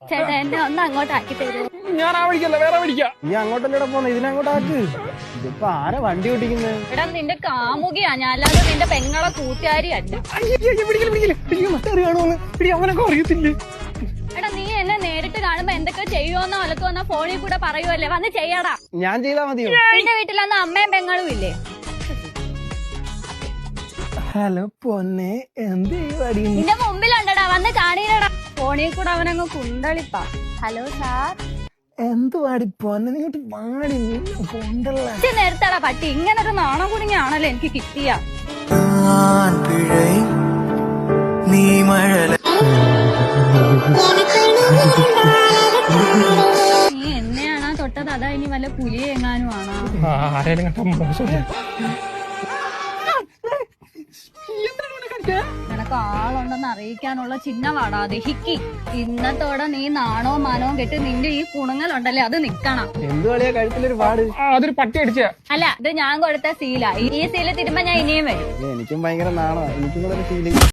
ചേട്ടാ എന്നെ ഒന്ന് അങ്ങോട്ടാക്കി തരുമോ? ഞാൻ ആ വഴിക്കല്ല, വേറെ വഴിക്കാ. നീ അങ്ങോട്ടല്ലേടാ പോന്നെ, ഇതിനങ്ങോട്ടാക്ക്. ഇതിപ്പോ ആരാ വണ്ടി ഓടിക്കുന്നത്? എടാ നിന്റെ കാമുകിയാ ഞാൻ, അല്ലാതെ നിന്റെ പെങ്ങളെ കൂട്ടുകാരിയല്ല. അവനൊക്കെ അറിയത്തില്ലേ? എടാ നീ എന്നെ നേരിട്ട് കാണുമ്പോ എന്തൊക്കെ ചെയ്യുമെന്നോ അലക്കുമെന്നോ ഫോണിൽ കൂടെ പറയുമല്ലേ, വന്ന് ചെയ്യടാ. ഞാൻ ചെയ്താ മതിയോ? നിന്റെ വീട്ടിലൊന്നും അമ്മയും പെങ്ങളും ഇല്ലേ? ഹലോ പൊന്നെ, എന്ത് ചെയ്യുവാടി? നിന്റെ മുമ്പിലുണ്ടടാ, വന്ന് കാണീരടാ. ഫോണിൽ കൂടെ അവനങ്ങ് കുണ്ടളിപ്പാ. Hello sir. എന്തുവാടി പൊന്നെ, നീങ്ങോട്ട് വാടി, കൊണ്ടല്ല. നേരത്തേടാ പറ്റി, ഇങ്ങനൊരു നാണം കുടുങ്ങിയാണല്ലോ എനിക്ക് കിട്ടിയ. നീ എന്നെയാണോ തൊട്ടത്, അതാ ഇനി വല്ല പുലിയെ എങ്ങാനും ആണോ? ആരേലും കണ്ട മോശം. നിനക്ക് ആളുണ്ടെന്ന് അറിയിക്കാനുള്ള ചിഹ്നമാടാ ദഹിക്ക്. ഇന്നത്തോടെ നീ നാണോ മാനോ കെട്ട് നിന്റെ ഈ കുണുങ്ങലുണ്ടല്ലേ അത് നിക്കണം. എന്ത് കളിയാ കഴുത്തിലൊരു പാട്? അതൊരു പട്ടി അടിച്ച. അല്ല, ഇത് ഞാൻ കൊടുത്ത സീല. ഈ സീല തിരുമ്പോ ഞാൻ ഇനിയും വരും. എനിക്കും ഭയങ്കര നാണോ, എനിക്കും കൂടെ ഒരു ഫീലിംഗ്.